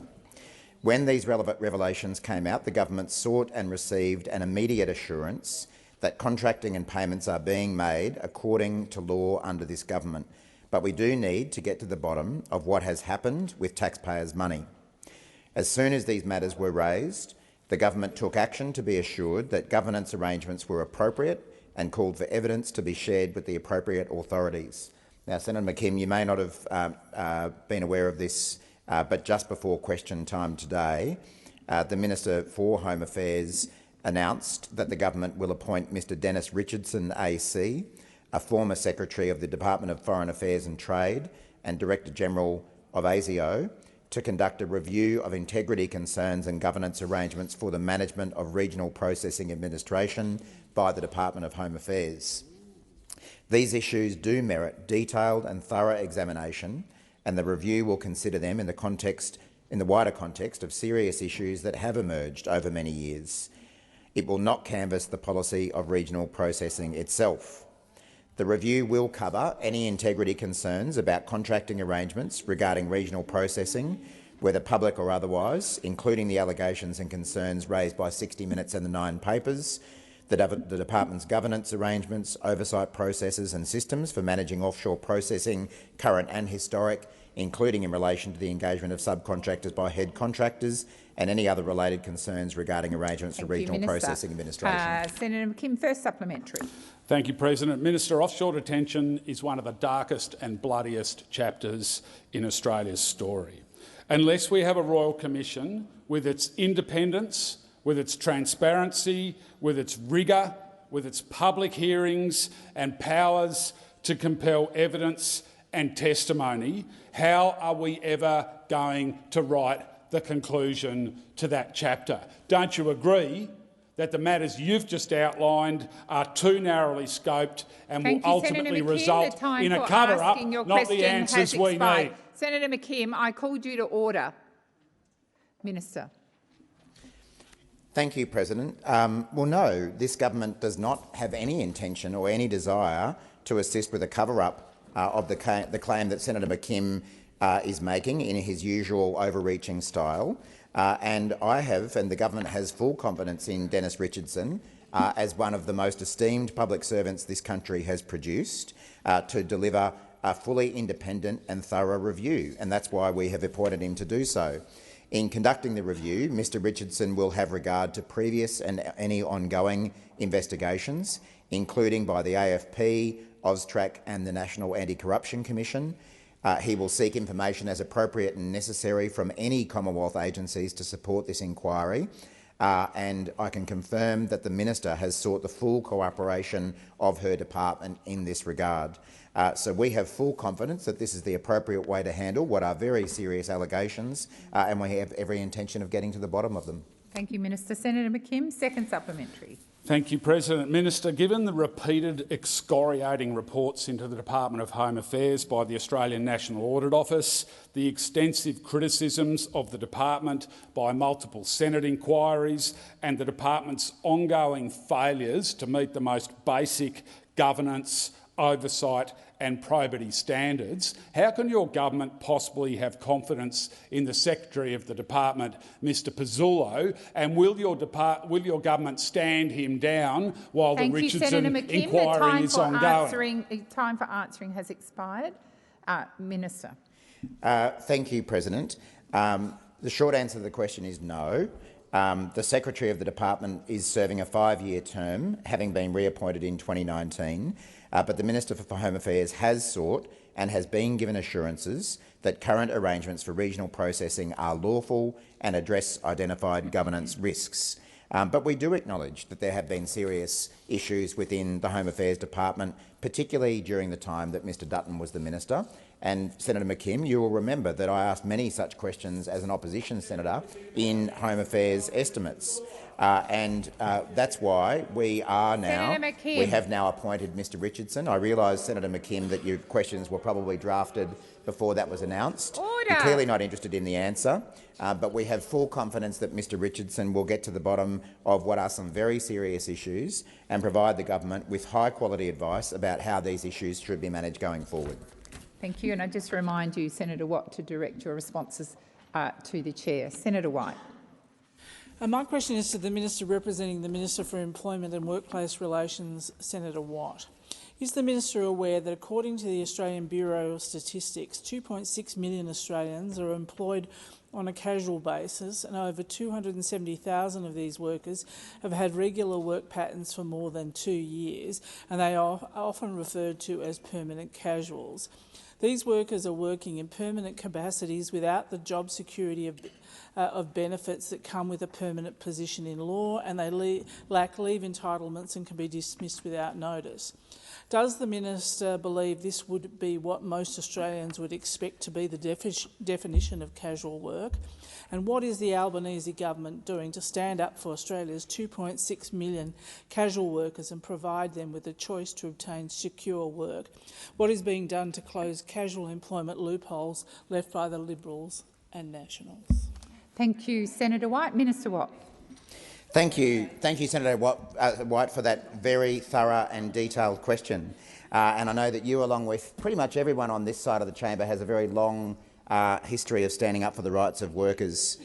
When these relevant revelations came out, the government sought and received an immediate assurance that contracting and payments are being made according to law under this government. But we do need to get to the bottom of what has happened with taxpayers' money. As soon as these matters were raised, the government took action to be assured that governance arrangements were appropriate and called for evidence to be shared with the appropriate authorities. Now, Senator McKim, you may not have been aware of this, but just before question time today, the Minister for Home Affairs announced that the government will appoint Mr Dennis Richardson AC, a former Secretary of the Department of Foreign Affairs and Trade and Director General of ASIO, to conduct a review of integrity concerns and governance arrangements for the management of regional processing administration by the Department of Home Affairs. These issues do merit detailed and thorough examination, and the review will consider them in the wider context of serious issues that have emerged over many years. It will not canvass the policy of regional processing itself. The review will cover any integrity concerns about contracting arrangements regarding regional processing, whether public or otherwise, including the allegations and concerns raised by 60 Minutes and the 9 papers, the department's governance arrangements, oversight processes and systems for managing offshore processing, current and historic, including in relation to the engagement of subcontractors by head contractors, and any other related concerns regarding arrangements for regional processing administration. Senator McKim, first supplementary. Thank you, President. Minister, offshore detention is one of the darkest and bloodiest chapters in Australia's story. Unless we have a Royal Commission with its independence, with its transparency, with its rigour, with its public hearings and powers to compel evidence and testimony, how are we ever going to write the conclusion to that chapter? Don't you agree that the matters you've just outlined are too narrowly scoped and will ultimately result in a cover-up, not the answers we need? Senator McKim, I called you to order. Minister. Thank you, President. Well, no, this government does not have any intention or any desire to assist with a cover-up of the claim that Senator McKim is making in his usual overreaching style. And I have, and the government has, full confidence in Dennis Richardson as one of the most esteemed public servants this country has produced to deliver a fully independent and thorough review, and that's why we have appointed him to do so. In conducting the review, Mr Richardson will have regard to previous and any ongoing investigations, including by the AFP, AUSTRAC and the National Anti-Corruption Commission. He will seek information as appropriate and necessary from any Commonwealth agencies to support this inquiry, and I can confirm that the Minister has sought the full cooperation of her department in this regard. So we have full confidence that this is the appropriate way to handle what are very serious allegations, and we have every intention of getting to the bottom of them. Thank you, Minister. Senator McKim, second supplementary. Thank you, President. Minister, given the repeated excoriating reports into the Department of Home Affairs by the Australian National Audit Office, the extensive criticisms of the department by multiple Senate inquiries and the department's ongoing failures to meet the most basic governance, oversight and probity standards, how can your government possibly have confidence in the Secretary of the Department, Mr Pezzullo, and will your government stand him down while the Richardson inquiry is ongoing? The time for answering has expired. Minister. Thank you, President. The short answer to the question is no. The Secretary of the Department is serving a 5-year term, having been reappointed in 2019, but the Minister for Home Affairs has sought and has been given assurances that current arrangements for regional processing are lawful and address identified governance risks. But we do acknowledge that there have been serious issues within the Home Affairs Department, particularly during the time that Mr Dutton was the Minister. And Senator McKim, you will remember that I asked many such questions as an opposition senator in Home Affairs estimates. That's why we have now appointed Mr Richardson. I realise, Senator McKim, that your questions were probably drafted before that was announced. Order. You're clearly not interested in the answer, but we have full confidence that Mr Richardson will get to the bottom of what are some very serious issues and provide the government with high-quality advice about how these issues should be managed going forward. Thank you. And I just remind you, Senator Watt, to direct your responses to the chair. Senator White. My question is to the Minister representing the Minister for Employment and Workplace Relations, Senator Watt. Is the Minister aware that according to the Australian Bureau of Statistics, 2.6 million Australians are employed on a casual basis, and over 270,000 of these workers have had regular work patterns for more than 2 years, and they are often referred to as permanent casuals. These workers are working in permanent capacities without the job security of benefits that come with a permanent position in law, and they lack leave entitlements and can be dismissed without notice. Does the Minister believe this would be what most Australians would expect to be the definition of casual work? And what is the Albanese government doing to stand up for Australia's 2.6 million casual workers and provide them with a choice to obtain secure work? What is being done to close casual employment loopholes left by the Liberals and Nationals? Thank you, Senator White. Minister Watt. Thank you, Senator White, for that very thorough and detailed question. And I know that you, along with pretty much everyone on this side of the chamber, has a very long history of standing up for the rights of workers,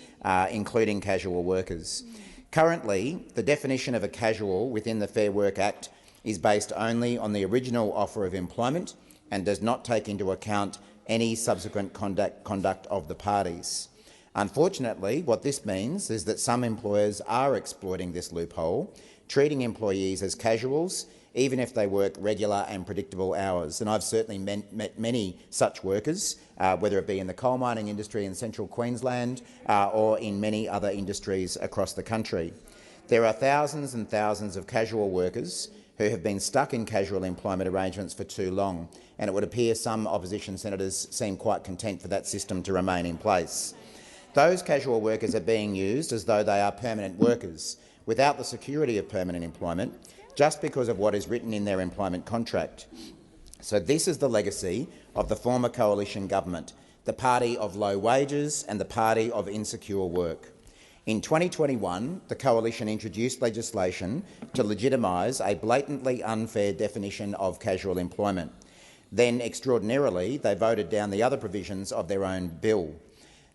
including casual workers. Currently, the definition of a casual within the Fair Work Act is based only on the original offer of employment and does not take into account any subsequent conduct of the parties. Unfortunately, what this means is that some employers are exploiting this loophole, treating employees as casuals, even if they work regular and predictable hours. And I've certainly met many such workers, whether it be in the coal mining industry in central Queensland or in many other industries across the country. There are thousands and thousands of casual workers who have been stuck in casual employment arrangements for too long, and it would appear some opposition senators seem quite content for that system to remain in place. Those casual workers are being used as though they are permanent workers, without the security of permanent employment, just because of what is written in their employment contract. So this is the legacy of the former coalition government, the party of low wages and the party of insecure work. In 2021, the coalition introduced legislation to legitimise a blatantly unfair definition of casual employment. Then, extraordinarily, they voted down the other provisions of their own bill.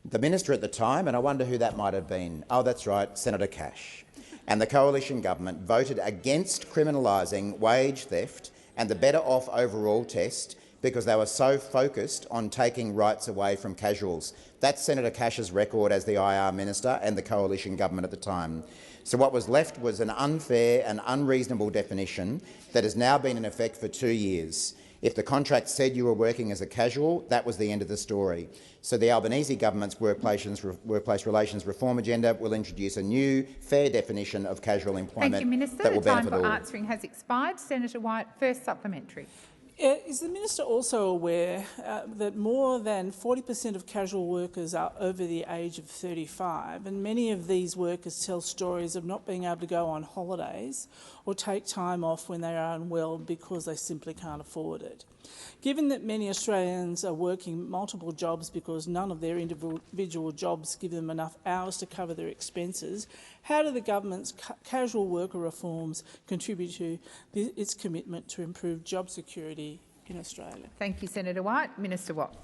The minister at the time, and I wonder who that might have been, oh, that's right, Senator Cash, and the coalition government voted against criminalising wage theft and the Better Off Overall test because they were so focused on taking rights away from casuals. That's Senator Cash's record as the IR minister and the coalition government at the time. So what was left was an unfair and unreasonable definition that has now been in effect for 2 years. If the contract said you were working as a casual, that was the end of the story. So the Albanese government's workplace relations reform agenda will introduce a new, fair definition of casual employment. Thank you, Minister. That will the time benefit for all. answering has expired. Senator White, first supplementary. Is the minister also aware that more than 40% of casual workers are over the age of 35, and many of these workers tell stories of not being able to go on holidays or take time off when they are unwell because they simply can't afford it? Given that many Australians are working multiple jobs because none of their individual jobs give them enough hours to cover their expenses, how do the government's casual worker reforms contribute to its commitment to improve job security in Australia? Thank you, Senator White. Minister Watt.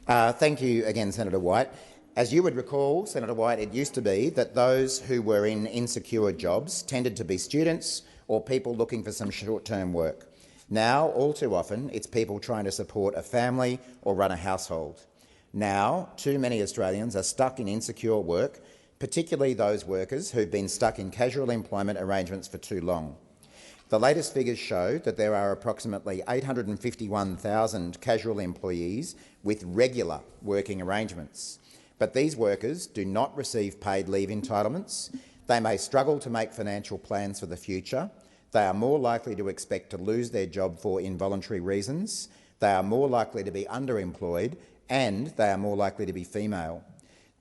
Thank you again, Senator White. As you would recall, Senator White, it used to be that those who were in insecure jobs tended to be students or people looking for some short-term work. Now, all too often, it's people trying to support a family or run a household. Now, too many Australians are stuck in insecure work, particularly those workers who've been stuck in casual employment arrangements for too long. The latest figures show that there are approximately 851,000 casual employees with regular working arrangements. But these workers do not receive paid leave entitlements. They may struggle to make financial plans for the future. They are more likely to expect to lose their job for involuntary reasons. They are more likely to be underemployed, and they are more likely to be female.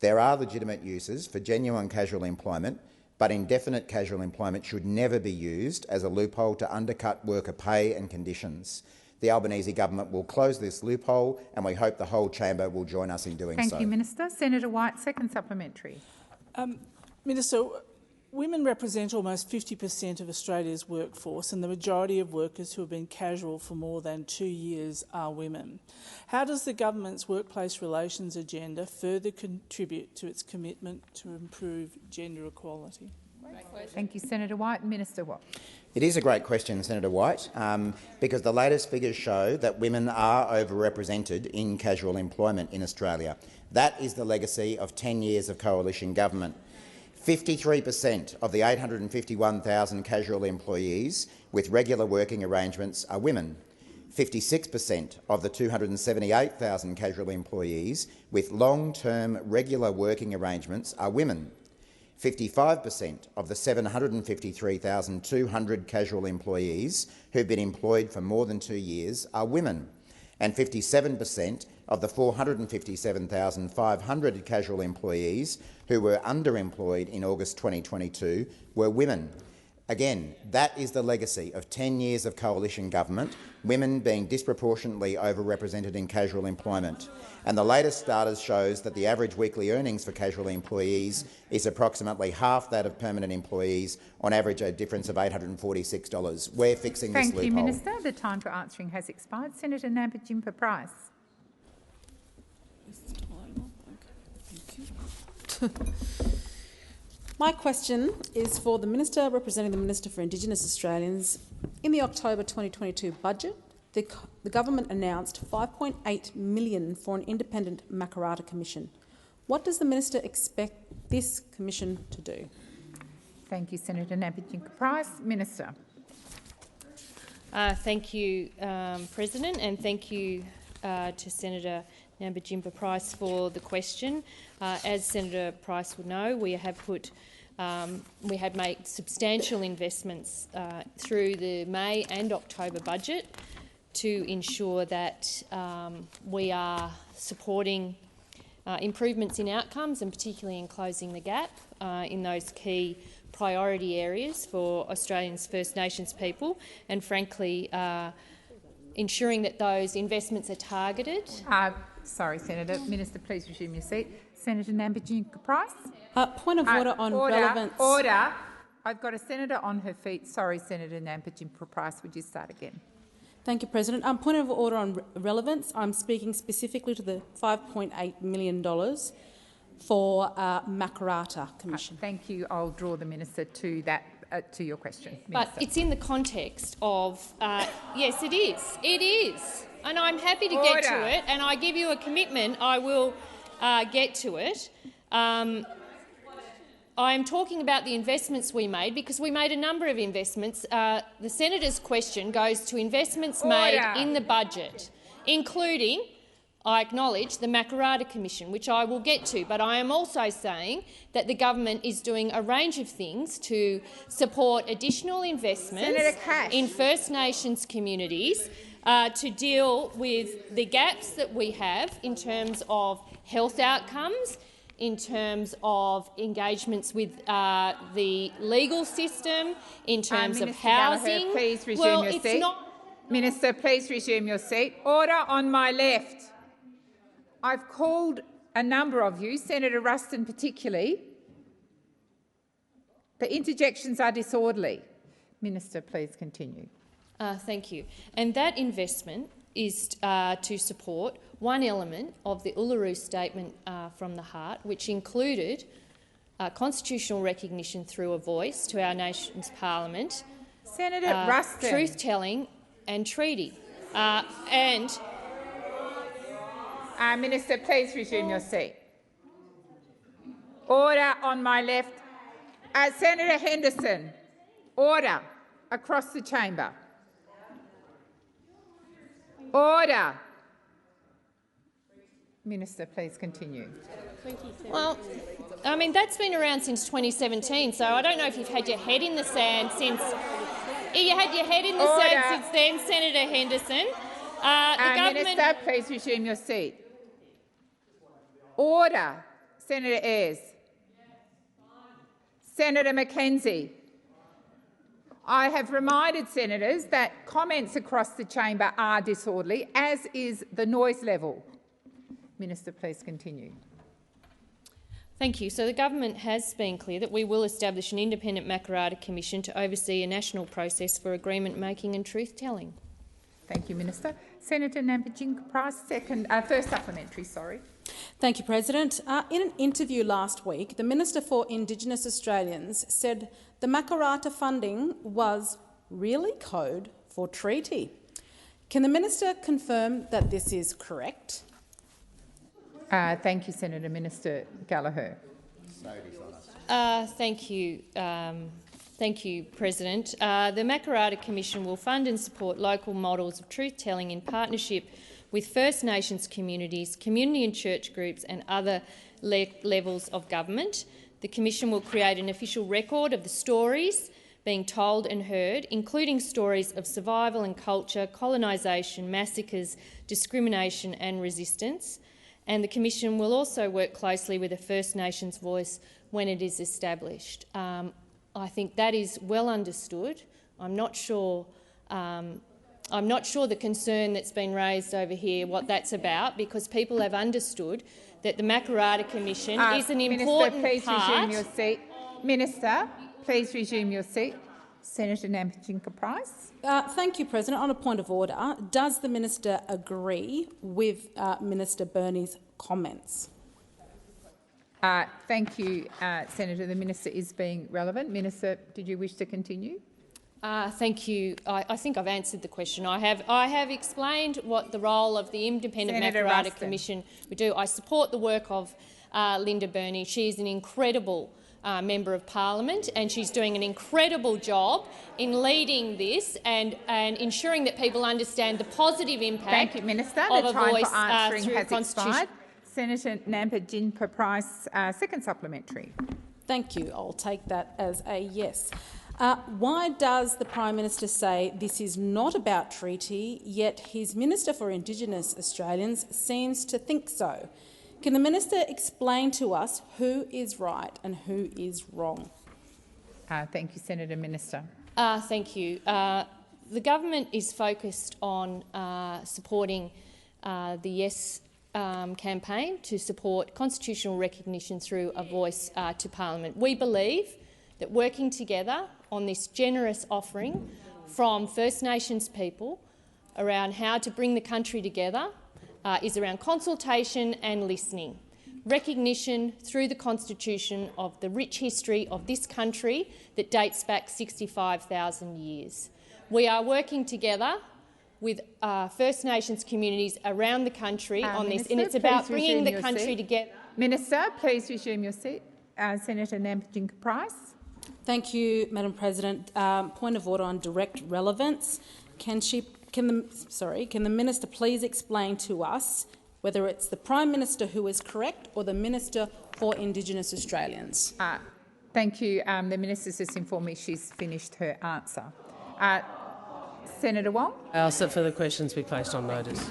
There are legitimate uses for genuine casual employment, but indefinite casual employment should never be used as a loophole to undercut worker pay and conditions. The Albanese government will close this loophole, and we hope the whole chamber will join us in doing so. Thank you, Minister. Senator White, second supplementary. Minister, women represent almost 50% of Australia's workforce, and the majority of workers who have been casual for more than 2 years are women. How does the government's workplace relations agenda further contribute to its commitment to improve gender equality? Thank you, Senator White. Minister Watt. It is a great question, Senator White, because the latest figures show that women are overrepresented in casual employment in Australia. That is the legacy of 10 years of coalition government. 53% of the 851,000 casual employees with regular working arrangements are women. 56% of the 278,000 casual employees with long-term regular working arrangements are women. 55% of the 753,200 casual employees who've been employed for more than 2 years are women, and 57% of the 457,500 casual employees who were underemployed in August 2022 were women. Again, that is the legacy of 10 years of coalition government, women being disproportionately overrepresented in casual employment. And the latest data shows that the average weekly earnings for casual employees is approximately half that of permanent employees, on average a difference of $846. We're fixing this loophole. Thank you, Minister. The time for answering has expired. Senator Nampijinpa-Price. My question is for the Minister representing the Minister for Indigenous Australians. In the October 2022 budget, the government announced $5.8 million for an independent Makarrata Commission. What does the Minister expect this commission to do? Thank you, Senator Nampijinpa-Price. Minister. Thank you, President, and thank you to Senator Nampijinpa-Price for the question. As Senator Price would know, we have made substantial investments through the May and October budget to ensure that we are supporting improvements in outcomes, and particularly in closing the gap in those key priority areas for Australians First Nations people, and frankly ensuring that those investments are targeted. Sorry, Senator. Minister, please resume your seat. Senator Nampijinpa-Price. Point of order on relevance. Order. I've got a senator on her feet. Sorry, Senator Nampijinpa-Price. Would you start again? Thank you, President. Point of order on relevance. I'm speaking specifically to the $5.8 million for Makarrata Commission. Thank you. I'll draw the minister to that. To your question, Minister. But it's in the context of yes, it is. It is, and I'm happy to get to it. And I give you a commitment. I will get to it. I am talking about the investments we made, because we made a number of investments. The senator's question goes to investments made in the budget, including, I acknowledge, the Makarrata Commission, which I will get to, but I am also saying that the government is doing a range of things to support additional investments in First Nations communities to deal with the gaps that we have in terms of health outcomes, in terms of engagements with the legal system, in terms of Minister housing. Gallagher, please resume your seat. Minister, please resume your seat. Order on my left. I've called a number of you, Senator Ruston particularly. The interjections are disorderly. Minister, please continue. Thank you. And that investment is to support one element of the Uluru Statement from the Heart, which included constitutional recognition through a voice to our nation's parliament, Senator Ruston, truth-telling and treaty. Minister, please resume your seat. Order on my left. Senator Henderson, order across the chamber. Order. Minister, please continue. Well, I mean, that's been around since 2017, so I don't know if you've had your head in the sand since. You had your head in the sand since then, Senator Henderson. Minister, please resume your seat. Order. Senator Ayres. Senator McKenzie. I have reminded senators that comments across the chamber are disorderly, as is the noise level. Minister, please continue. Thank you. So the government has been clear that we will establish an independent Makarrata Commission to oversee a national process for agreement-making and truth-telling. Thank you, Minister. Senator Nampijinska-Price, first supplementary. Sorry. Thank you, President. In an interview last week, the Minister for Indigenous Australians said the Makarrata funding was really code for treaty. Can the Minister confirm that this is correct? Thank you, Senator. Minister Gallagher. Thank you. Thank you, President. The Makarrata Commission will fund and support local models of truth-telling in partnership with First Nations communities, community and church groups and other levels of government. The Commission will create an official record of the stories being told and heard, including stories of survival and culture, colonisation, massacres, discrimination and resistance. And the Commission will also work closely with a First Nations voice when it is established. I think that is well understood. I'm not sure the concern that's been raised over here, what that's about, because people have understood that the Makarrata Commission is an important Minister, please part. resume your seat. Minister, please resume your seat. Senator Nampijinska-Price. Thank you, President. On a point of order, does the Minister agree with Minister Burney's comments? Thank you, Senator. The Minister is being relevant. Minister, did you wish to continue? Thank you. I think I've answered the question. I have explained what the role of the Independent Makarrata Commission would do. I support the work of Linda Burney. She is an incredible Member of Parliament, and she's doing an incredible job in leading this and ensuring that people understand the positive impact. Thank you, Minister. Of the a time voice for answering through has expired. Senator Nampijinska-Price, second supplementary. Thank you. I'll take that as a yes. Why does the Prime Minister say this is not about treaty, yet his Minister for Indigenous Australians seems to think so? Can the Minister explain to us who is right and who is wrong? Thank you, Senator. Minister. Thank you. The government is focused on supporting the Yes campaign to support constitutional recognition through a voice to Parliament. We believe that working together on this generous offering from First Nations people around how to bring the country together is around consultation and listening, recognition through the Constitution of the rich history of this country that dates back 65,000 years. We are working together with First Nations communities around the country on this, and it's about bringing the country together. Minister, please resume your seat. Senator Nampijinska-Price. Thank you, Madam President. Point of order on direct relevance. Can the Minister please explain to us whether it's the Prime Minister who is correct or the Minister for Indigenous Australians? Thank you. The Minister's just informed me she's finished her answer. Senator Wong. I ask that further questions be placed on notice.